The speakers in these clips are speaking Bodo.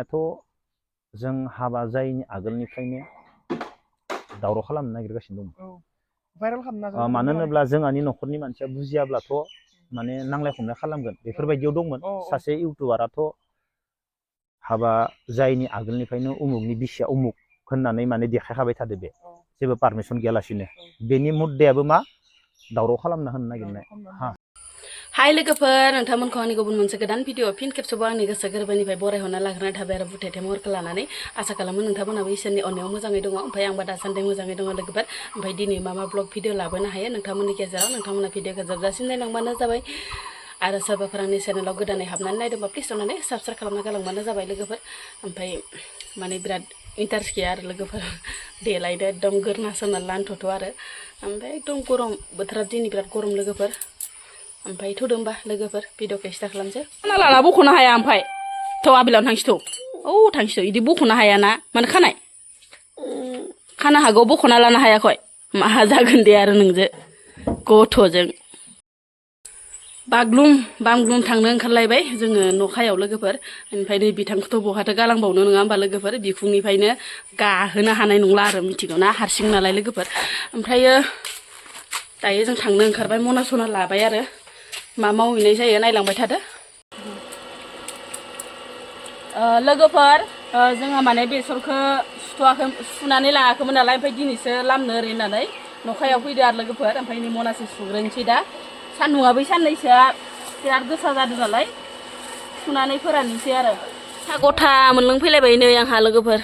खालामनायाथ' जों हाबा जायैनि आगोलनिफ्रायनो दावराव खालामनो नागिरगासिनो दं। भाइरेल खालामना मानो होनोब्ला जोंहानि न'खरनि मानसिया बुजियाब्लाथ' माने नांलाय खमलाय खालामगोन बेफोरबायदियाव दंमोन। सासे इउटुबाराथ' हाबा जायैनि आगोलनिफ्रायनो उमुगनि बिसिया उमुग होननानै माने देखायखाबाय थादो बे जेबो पारमिसन गैयालासिनो। बेनि मुद्दायाबो मा दावराव खालामना होनो नागिरनाय। हाय लोगोफोर, नोंथांमोनखौ आंनि गुबुन मोनसे गोदान भिडिअ फिन खेबसेबाव आंनि गोसो गोरबोनिफ्राय बरायहरना लाग्रोनाय थाबाय आरो बुथायथाय महरखौ लानानै। आसा खालामो नोंथांमोनाबो इसोरनि अननायाव मोजाङै दङ। ओमफ्राय आंबा दासान्दि मोजाङै दङ लोगोफोर। ओमफ्राय दिनै मा ब्लग भिडिअ लाबोनो हायो नोंथांमोननि गेजेराव नोंथांमोना भिडिअखौ जोबजासिम नायलांबानो जाबाय। आरो सोरबाफोर आंनि चेनेलाव गोदानै हाबनानै नायदोंबा प्लिज अननानै साबस्क्राइब खालामना गालांबानो जाबाय लोगोफोर। ओमफ्राय माने बिराद इन्टारेस्ट गैया आरो लोगोफोर, देलायदो एकदम गोरना सोरना लानथ'थ' आरो। ओमफ्राय एकदम गरम बोथोरा दिनै बिराद गरम लोगोफोर। ओमफ्राय थ'दो होमबा लोगोफोर भिडिअखौ स्टार्ट खालामसै। खाना लाना बख'नो हाया ओमफ्राय थ' आबिलावनो थांसै थ' थांसै बिदि बख'नो हायाना मानो खानाय खानो हागौ बख'ना लानो हायाखै मा जागोन दे आरो नोंजो गथ'जों बाग्लुम बामग्लुम थांनो ओंखारलायबाय जोङो न'खायाव लोगोफोर। ओमफ्राय नै बिथांखौथ' बहाथो गालांबावनो नङा होमबा लोगोफोर, बिखुंनिफ्रायनो गाहोनो हानाय नंला आरो मिथिगौ ना, हारसिं नालाय लोगोफोर। ओमफ्रायो दायो जों थांनो ओंखारबाय, मना सना लाबाय आरो मा मावहैनाय जायो नायलांबाय थादो लोगोफोर। जोंहा माने बेसरखौ सुनानै लाङाखैमोन नालाय, ओमफ्राय दिनैसो लामनो ओरै होननानै न'खायाव फैदो आरो लोगोफोर। ओमफ्राय नै मनासो सुग्रोनोसै दा, सान्दुंआ बै साननैसोआ बिराद गोसा जादों नालाय सुनानै फोराननोसै आरो। सा गथा मोनलोंफैलायबाय नै आंहा लोगोफोर।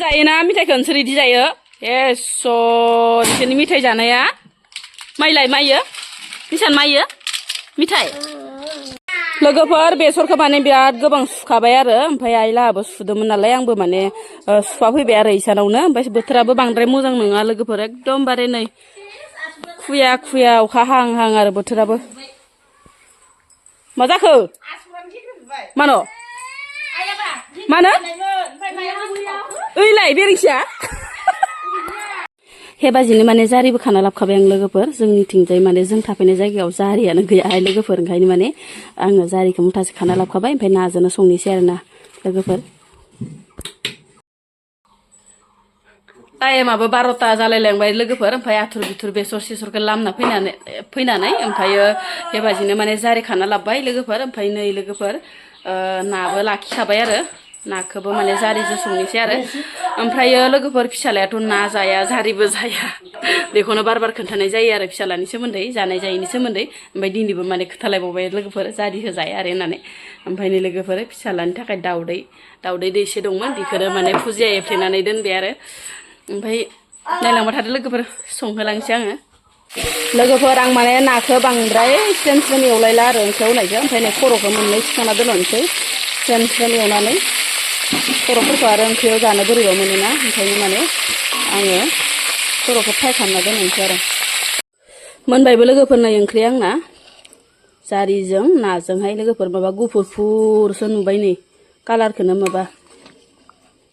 जायोना मिथाइखौ नोंसोर इदि जायो? बिसोरनि मिथाइ जानाया माइलाय माइयो निसान माइयो मिथाइ लोगोफोर। बेसरखौ माने बिराद गोबां सुखाबाय आरो, ओमफ्राय आइलाहाबो सुदोंमोन नालाय आंबो माने सुखा फैबाय आरो इसानावनो। ओमफ्राय बोथोराबो बांद्राय मोजां नङा लोगोफोर, एकदमबारे नै खुया खुया अखा हां हां आरो बोथोराबो। मा जाखो मानो मानो ओइलाय बेरेंसिया हेबाजिनो माने जारिबो खाना लाबोखाबाय आं लोगोफोर। जोंनिथिंजाय माने जों थाफैनाय जायगायाव जारियानो गैयाहाय लोगोफोर, ओंखायनो माने आङो जारिखौ मुथासे खाना लाबोखाबाय। ओमफ्राय नाजोंनो संनोसै आरो ना लोगोफोर। टाइमाबो 12ता जालायलांबाय लोगोफोर। ओमफ्राय आथुर बिथुर बेसर सेसरखौ लामना फैनानै ओमफ्रायो बेबादिनो माने जारि खाना लाबोबाय लोगोफोर। ओमफ्राय नै लोगोफोर नाबो लाखिखाबाय आरो, नाखौबो माने जारिजों संनोसै आरो। ओमफ्रायो लोगोफोर फिसालायाथ' ना जाया जारिबो जाया, बेखौनो बार बार खोन्थानाय जायो आरो फिसालानि सोमोन्दै, जानाय जायैनि सोमोन्दै। ओमफ्राय दिनैबो माने खोथालायबावबाय लोगोफोर जारिखौ जाया आरो होननानै। ओमफ्राय नै लोगोफोर फिसालानि थाखाय दाउदै दैसे दंमोन, बेखौनो माने फुजिया एफ्लेनानै दोनबाय आरो। ओमफ्राय नायलांबाय थादो लोगोफोर, संहोलांसै आङो लोगोफोर। आं माने नाखौ बांद्राय स्रेम स्रेम एवलायला आरो ओंख्रियाव होनायखौ। ओमफ्राय नै खर'खौ मोननै थिखांना दोननोसै स्रेम स्रेम एवनानै। खर'फोरखौ आरो ओंख्रियाव जानो बोरैबा मोनोना, ओंखायनो माने आङो खर'खौ फ्राय खालामना दोननोसै आरो। मोनबायबो लोगोफोर नै ओंख्रिया आंना जारिजों नाजोंहाय लोगोफोर। माबा गुफुर फुरसो नुबाय नै कालारखौनो, माबा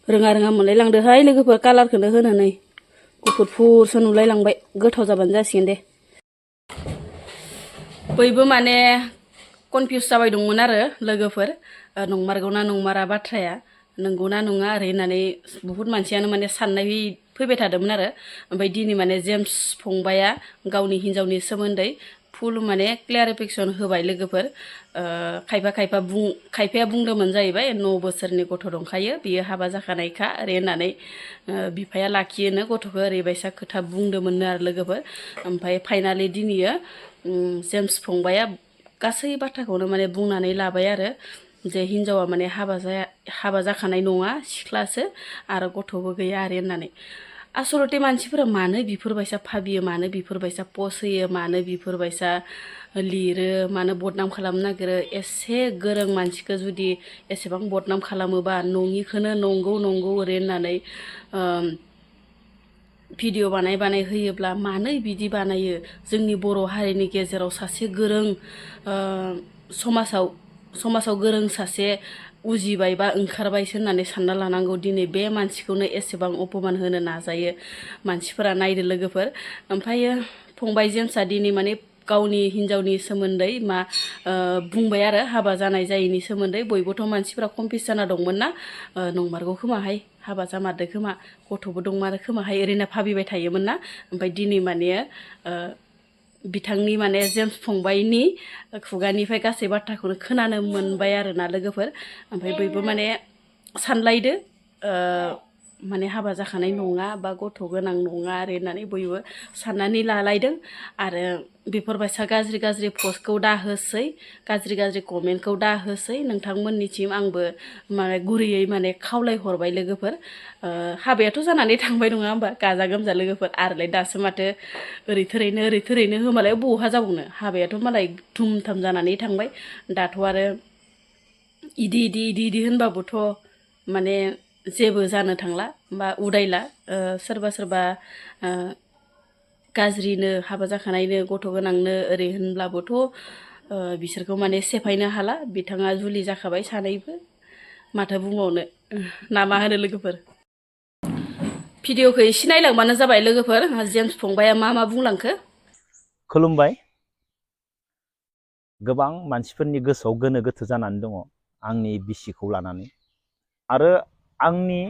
रोङा मोनलाय लांदोहाय लोगोफोर कालारखौनो होनो, नै गुफुर फुरसो नुलायलांबाय। गोथाव जाबानो जासिगोन दे। बयबो माने कनफिउस जाबाय दंमोन आरो लोगोफोर, नंमारगौना नंमारा बाथ्राया, नंगौना नङा ओरै होननानै बुहुत मानसियानो माने साननाय फैबाय थादोंमोन आरो। ओमफ्राय दिनै माने जेम्स फंबाया गावनि हिन्जावनि सोमोन्दै फुल माने क्लियारिफिकेसन होबाय लोगोफोर। खायफाया बुंदोंमोन जाहैबाय 9 बोसोरनि गथ' दंखायो, बियो हाबा जाखानायखा ओरै होननानै। बिफाया लाखियोनो गथ'खौ ओरैबायसा खोथा बुंदोंमोननो आरो लोगोफोर। ओमफ्राय फाइनालि दिनैयो जेम्स फंबाया गासै बाथ्राखौनो माने बुंनानै लाबाय आरो, जे हिन्जावा माने हाबा जाखानाय नङा, सिख्लासो आरो गथ'बो गैया आरो होननानै। आसलथे मानसिफोरा मानो बिफोरबायसा भाबियो, मानो बिफोरबायसा पस्ट होयो, मानो बिफोरबायसा लिरो, मानो बदनाम खालामनो नागिरो। एसे गोरों मानसिखौ जुदि एसेबां बदनाम खालामोबा, नङिखौनो नंगौ ओरै होननानै भिडिअ बानाय होयोब्ला मानो बिदि बानायो? जोंनि बर' हारिनि गेजेराव सासे गोरों समाजाव गोरों सासे उजिबाय बा ओंखारबायसो होननानै सानना लानांगौ। दिनै बे मानसिखौनो एसेबां अपमान होनो नाजायो मानसिफोरा, नायदो लोगोफोर। ओमफ्रायो फंबाय जेम्सआ दिनै माने गावनि हिन्जावनि सोमोन्दै बुंबाय आरो हाबा जानाय जायैनि सोमोन्दै बयबोथ' मानसिफ्रा कमफिउस जाना दंमोन ना नंमारगौ खोमाहाय हाबा जामारदो खोमा गथ'बो दंमारो खोमाहाय ओरैनो भाबिबाय थायोमोन ना ओमफ्राय दिनै माने बिथांनि माने जेम्स फंबायनि खुगानिफ्राय गासै बाथ्राखौनो खोनानो मोनबाय आरोना लोगोफोर ओमफ्राय बयबो माने सानलायदो माने हाबा जाखानाय नङा बा गथ' गोनां नङा आरो होननानै बयबो साननानै लालायदों आरो बेफोरबायसा गाज्रि गाज्रि पस्टखौ दाहोसै गाज्रि गाज्रि कमेन्टखौ दाहोसै नोंथांमोननिसिम आंबो माने गुरैयै माने खावलायहरबाय लोगोफोर हाबायाथ' जानानै थांबाय नङा होमबा गाजा गोमजा लोगोफोर आरोलाय दासो माथो ओरै थोरैनो होमालाय बहा जाबावनो हाबायाथ' मालाय धुमधाम जानानै थांबाय दाथ' आरो इदि होनबाबोथ' माने जेबो जानो थांला बा उदायला सोरबा गाज्रिनो हाबा जाखानायनो गथ' गोनांनो ओरै होनब्लाबोथ' बिसोरखौ माने सेफायनो हाला बिथाङा जुलि जाखाबाय सानैबो माथो बुंबावनो ना मा होनो लोगोफोर भिडिअखौ एसे नायलांबानो जाबाय लोगोफोर जेम्स फंबाया मा बुंलांखो खुलुमबाय गोबां मानसिफोरनि गोसोआव गोनो गोथो जानानै दङ आंनि बिसिखौ लानानै आरो आंनि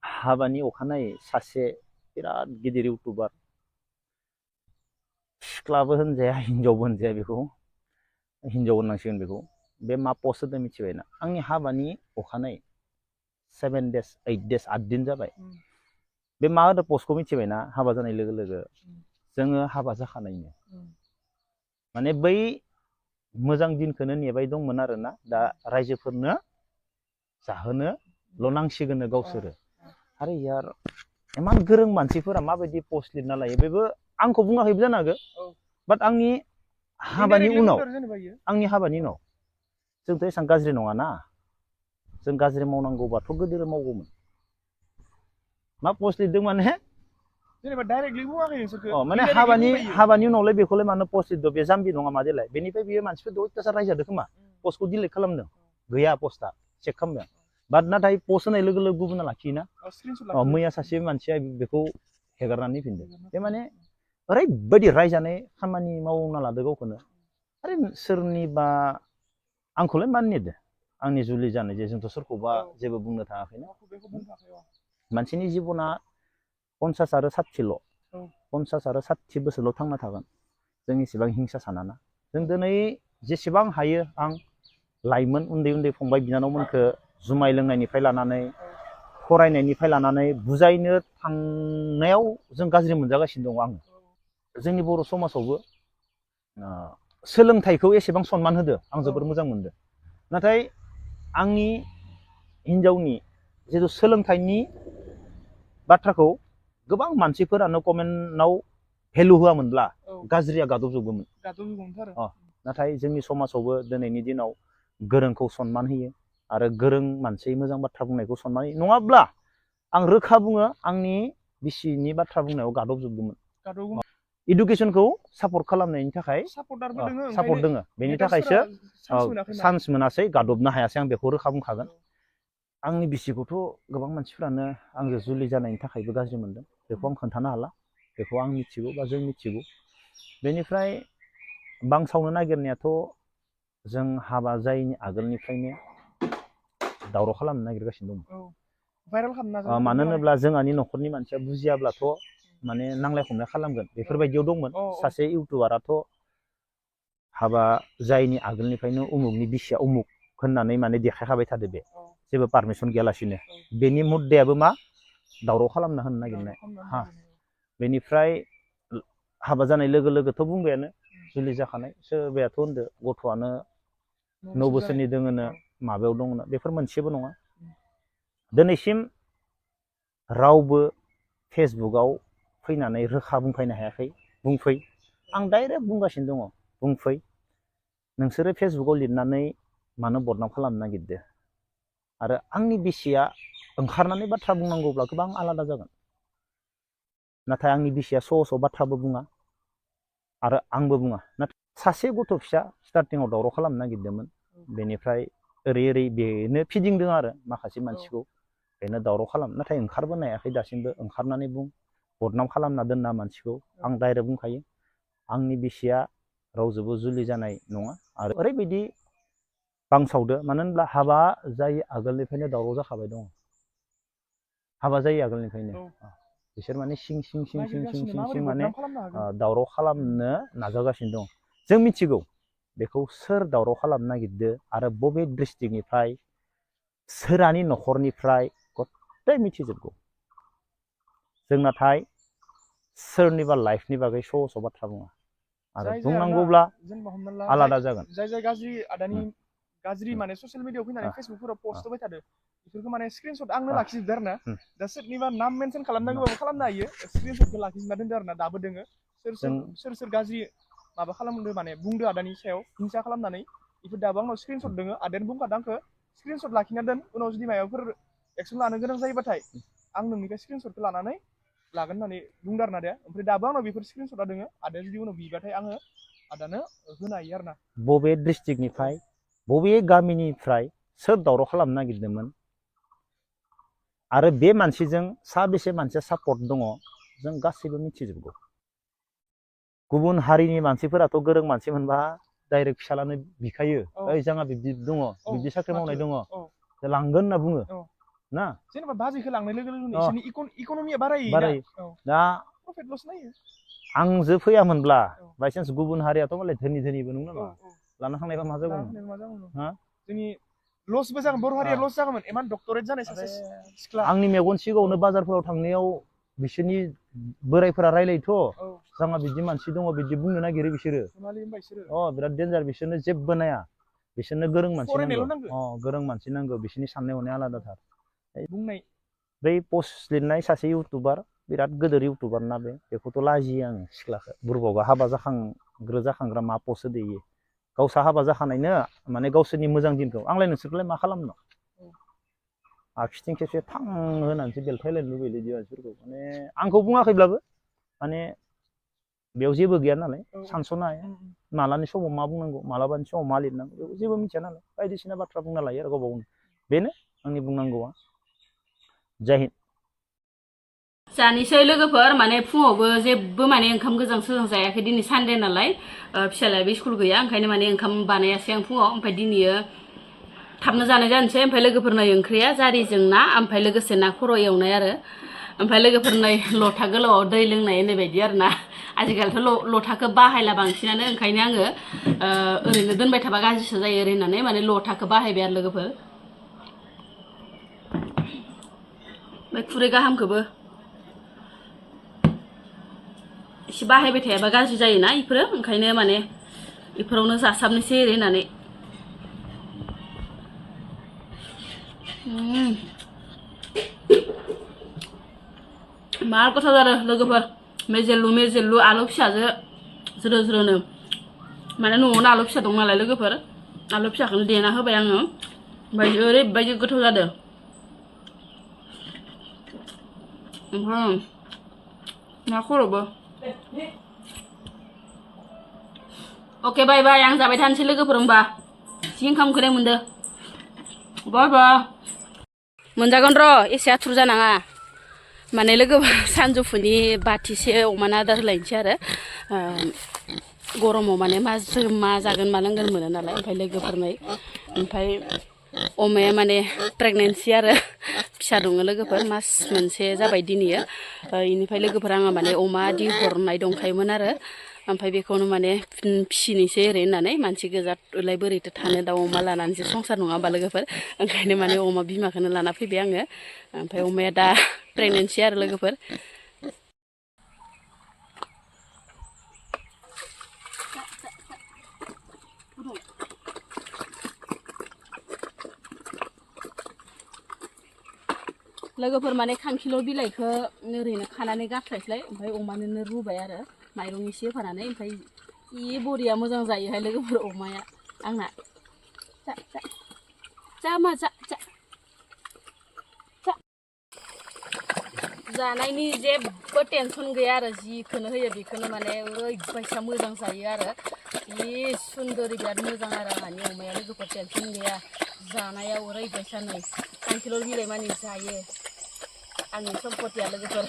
हाबानि अखानायै सासे बिराद गिदिर इउटुबार सिख्लाबो होनजाया हिनजावबो होनजाया बेखौ हिनजाव होननांसिगोन बेखौ बे मा पस्ट होदों मिथिबायना आंनि हाबानि अखानायै 7 days 8 days 8 दिन जाबाय बे मा होदों पस्टखौ मिथिबायना हाबा जानाय लोगो लोगो जोङो हाबा जाखानायनो माने बै मोजां दिनखौनो नेबाय दंमोन आरोना दा रायजोफोरनो जाहोनोल' नांसिगोननो गावसोरो आरो यार इमान गोरों मानसिफोरा माबायदि पस्ट लिरना लायो बेबो आंखौ बुङाखैबो जानो हागौ बाट आंनि हाबानि उनाव जोंथ' एसेबां गाज्रि नङाना जों गाज्रि मावनांगौबाथ' गोदोर मावगौमोन मा पस्ट लिरदों माने जेनेबा डाइरेक्टलि बुङाखै नोंसोरखौ माने हाबानि उनावलाय बेखौलाय मानो पस्ट लिरदों बे जाम्बि नङा मा देलाय बेनिफ्राय बियो मानसिफोरखौ अयथासार रायजादों खोमा पस्टखौ डिलिट खालामदों गैया पस्टआ चेक खालामदों बाट नाथाय पस्ट होनाय लोगो लोगो गुबुना लाखियोना मैया सासे मानसिया बेखौ हेगारनानै फिनदों बे माने ओरैबायदि रायजानाय खामानि मावना लादो गावखौनो आरे सोरनिबा आंखौलाय मानो नेदो आंनि जुलि जानाय जे जोंथ' सोरखौबा जेबो बुंनो थाङाखैना मानसिनि जिबना 50 आरो 60ल' 50 आरो 60 बोसोरल' थांना थागोन जों इसेबां हिंसा सानाना जों दिनै जेसेबां हायो आं लाइमोन उन्दै फंबाय बिनानावमोनखौ जुमाय लोंनायनिफ्राय लानानै फरायनायनिफ्राय लानानै बुजायनो थांनायाव जों गाज्रि मोनजागासिनो दङ आङो जोंनि बर' समाजावबो सोलोंथाइखौ एसेबां सनमान होदो आं जोबोर मोजां मोनदों नाथाय आंनि हिन्जावनि जिथु सोलोंथाइनि बाथ्राखौ गोबां मानसिफोरानो कमेन्टआव भेलु होआमोनब्ला गाज्रिया गादबजोबोमोन नाथाय जोंनि समाजावबो दिनैनि दिनाव गोरोंखौ सनमान होयो आरो गोरों मानसि मोजां बाथ्रा बुंनायखौ सनमान होयो नङाब्ला आं रोखा बुङो आंनि बिसिनि बाथ्रा बुंनायाव गादबजोबदोंमोन इडुकेसनखौ सापर्ट खालामनायनि थाखाय सापर्ट दोङो बेनि थाखायसो चान्स मोनासै गादबनो हायासै आं बेखौ रोखा बुंखागोन आंनि बिसिखौथ' गोबां मानसिफ्रानो आंजों जुलि जानायनि थाखायबो गाज्रि मोनदों बेखौ आं खोन्थानो हाला बेखौ आं मिथिगौ बा जों मिथिगौ बेनिफ्राय बांसावनो नागिरनायाथ' जों हाबा जायैनि आगोलनिफ्रायनो दावराव खालामनो नागिरगासिनो दं मानो होनोब्ला जोंहानि न'खरनि मानसिया बुजियाब्लाथ' माने नांलाय खमलाय खालामगोन बेफोरबायदियाव दंमोन सासे इउटुबाराथ' हाबा जायैनि आगोलनिफ्रायनो उमुगनि बिसिया उमुग होननानै माने देखायखाबाय थादो बे जेबो पारमिसन गैयालासिनो बेनि मुद्दायाबो मा दावराव खालामना होनो नागिरनाय बेनिफ्राय हाबा जानाय लोगो लोगोथ' बुंबायानो जुलि जाखानाय सोरबायाथ' होनदो गथ'आनो 9 बोसोरनि दोङोनो माबायाव दङनो बेफोर मोनसेबो नङा दिनैसिम रावबो फेसबुकआव फैनानै रोखा बुंफैनो हायाखै बुंफै आं डाइरेक्ट बुंगासिनो दङ बुंफै नोंसोरो फेसबुकआव लिरनानै मानो बदनाम खालामनो नागिरदो आरो आंनि बिसिया ओंखारनानै बाथ्रा बुंनांगौब्ला गोबां आलादा जागोन नाथाय आंनि बिसिया सहसाव बाथ्राबो बुङा आरो आंबो बुङा नाथाय सासे गथ' फिसा स्टार्टिंआव दावराव खालामनो नागिरदोंमोन बेनिफ्राय ओरै बेनो फिदिंदों आरो माखासे मानसिखौ बेनो दावराव खालाम नाथाय ओंखारबोनो हायाखै दासिमबो ओंखारनानै बुं बदनाम खालामना दोनना मानसिखौ आं डाइरेक्ट बुंखायो आंनि बिसिया रावजोंबो जुलि जानाय नङा आरो ओरैबायदि बांसावदो मानो होनब्ला हाबा जायै आगोलनिफ्रायनो दावराव जाखाबाय दङ हाबा जायै आगोलनिफ्रायनो बिसोर माने सिं माने दावराव खालामनो नाजागासिनो दं जों मिथिगौ बेखौ सोर दावराव खालामनो नागिरदो आरो बबे डिस्ट्रिक्टनिफ्राय सोरानि न'खरनिफ्राय गथाय मिथिजोबगौ जों नाथाय सोरनिबा लाइफनि बागै स' बाथ्रा बुङा आरो बुंनांगौब्ला आलादा जागोन जाय गाज्रि आदानि गाज्रि माने ससियेल मिडियायाव फैनानै फेसबुकफोराव पस्ट होबाय थादो बेफोरखौ माने स्क्रिनशट आंनो लाखिजोबदो आरो ना दा सोरनिबा नाम मेनसन खालामनांगौबाबो खालामनो हायो स्क्रिनशटखौ लाखिजोबना दोनदो आरो ना दाबो दोङो सोर गाज्रि माबा खालामदो माने बुंदो आदानि सायाव हिंसा खालामनानै बेफोर दाबो आंनाव स्क्रिनशट दोङो आदायानो बुंखादों आंखौ स्क्रिनशट लाखिना दोन उनाव जुदि माबाफोर एक्सन लानो गोनां जायोबाथाय आं नोंनिफ्राय स्क्रिनशटखौ लानानै लागोन होननानै बुंदो आरो ना आदाया ओमफ्राय दाबो आंनाव बेफोर स्क्रिनशटआ दोङो आदाया जुदि उनाव बिबाथाय आङो आदानो होनो हायो आरो ना बबे डिस्ट्रिक्टनिफ्राय बबे गामिनिफ्राय सोर दावराव खालामनो नागिरदोंमोन आरो बे मानसिजों साबेसे मानसिया सापर्ट दङ जों गासैबो मिथिजोबगौ गुबुन हारिनि मानसिफोराथ' गोरों मानसि मोनबा डाइरेक्ट फिसालानो बिखायो ओइ जोंहा बिब्दि दङ बिब्दि साख्रि मावनाय दङ लांगोन होनना बुङो ना जेनेबा बाजैखौ लांनाय लोगो लोगोनो इसोरनि इक'नमिया बारायो दा प्रफिट लस नायो आंजो फैयामोनब्ला बायसान्स गुबुन हारियाथ' मालाय धोनिबो नङा नामा लाना थांनायबा मा जागौमोन जोंनि लसबो जागोन बर' हारिया लस जागौमोन इमान डक्टरेट जानाय सासे सिख्ला आंनि मेगन सिगाङावनो बाजारफोराव थांनायाव बिसोरनि बोरायफोरा रायलायोथ' जोंहा बिदि मानसि दङ बिदि बुंनो नागिरो बिसोरो बिराद डेन्जार बिसोरनो जेबो नाया बिसोरनो गोरों मानसि नांगौ गोरों मानसि नांगौ बिसोरनि साननाय हनाया आलादाथार बुंनाय बै पस्ट लिरनाय सासे इउटुबार बिराद गोदोर इउटुबार ना बेखौथ' लाजियो आङो सिख्लाखौ बुरबावगा हाबा जाखांग्रा मा पस्ट होदो इयो गावसा हाबा जाखानायनो माने गावसोरनि मोजां दिनखौ आंलाय नोंसोरखौलाय मा खालामनो आखिथिं खेबसे थां होनानैसो बेलथायलायनो लुबैयो इदि मानसिफोरखौ माने आंखौ बुङाखैब्लाबो माने बेयाव जेबो गैया नालाय सानस'नो हाया मालानि समाव मा बुंनांगौ मालाबानि समाव मा लिरनांगौ बेखौ जेबो मिथिया नालाय बायदिसिना बाथ्रा बुंना लायो आरो गावबा गावनो बेनो आंनि बुंनांगौआ जय हिन्द जानोसै लोगोफोर माने फुङावबो जेबो माने ओंखाम गोजां सोजां जायाखै दिनै सानडे नालाय फिसालायाबो स्कुल गैया ओंखायनो माने ओंखाम बानायासै आं फुङाव ओमफ्राय दिनैयो थाबनो जानाय जानोसै ओमफ्राय लोगोफोरनो ओंख्रिया जारिजों ना ओमफ्राय लोगोसे ना खर' एवनाय आरो ओमफ्राय लोगोफोरनो लथा गोलावाव दै लोंनाय होननाय बायदि आरो ना आजिखालिथ' लथाखौ बाहायला बांसिनानो ओंखायनो आङो ओरैनो दोनबाय थाबा गाज्रिसो जायो ओरै होननानै माने लथाखौ बाहायबाय आरो लोगोफोर ओमफ्राय खुरै गाहामखौबो एसे बाहायबाय थायाबा गाज्रि जायोना इफोरो ओंखायनो माने इफोरावनो जासाबनोसै ओरै होननानै मार गोथाव जादों लोगोफोर मेजेलु आलु फिसाजो ज्रो ज्रोनो माने न'आवनो आलु फिसा दं नालाय लोगोफोर आलु फिसाखौनो देना होबाय आङो ओमफ्राय ओरैबायदि गोथाव जादों ओमफ्राय ना खर'बो अके बाय बाय आं जाबाय थानोसै लोगोफोर होमबा जि ओंखाम उखैनाय मोनदों बाय बाय मोनजागोन र' एसे आथुर जानाङा माने लोगोफोर सानजौफुनि बाथिसे अमानो आदार होलायनोसै आरो गरमाव माने मा जागोन मा लोंगोन मोनो नालाय ओमफ्राय लोगोफोरनो ओमफ्राय अमाया माने प्रेगनेन्सि आरो फिसा दङ लोगोफोर मास मोनसे जाबाय दिनैयो इनिफ्राय लोगोफोर आङो माने अमा आदि हरनाय दंखायोमोन आरो ओमफ्राय बेखौनो माने फिसिनोसै ओरै होननानै मानसि गोजालाय बोरैथो थानो दाउ अमा लानानैसो संसार नङा होमबा लोगोफोर ओंखायनो माने अमा बिमाखौनो लाना फैबाय आङो ओमफ्राय अमाया दा प्रेगनेन्सि आरो लोगोफोर लोगोफोर माने खांखिलर बिलाइखौ ओरैनो खानानै गारस्लायस्लाय ओमफ्राय अमानोनो रुबाय आरो माइरं एसे होफानानै ओमफ्राय जि बरिया मोजां जायोहाय लोगोफोर अमाया आंना जानायनि जेबो टेनसन गैया आरो जिखौनो होयो बेखौनो माने ओरैबायसा मोजां जायो आरो जि सुन्दर बिराद मोजां आरो आंहानि अमाया लोगोफोर टेनसन गैया जानायाव ओरैबायसा नै खांखिलर बिलाइ मानि जायो आंनि सम्पतिया लोगोफोर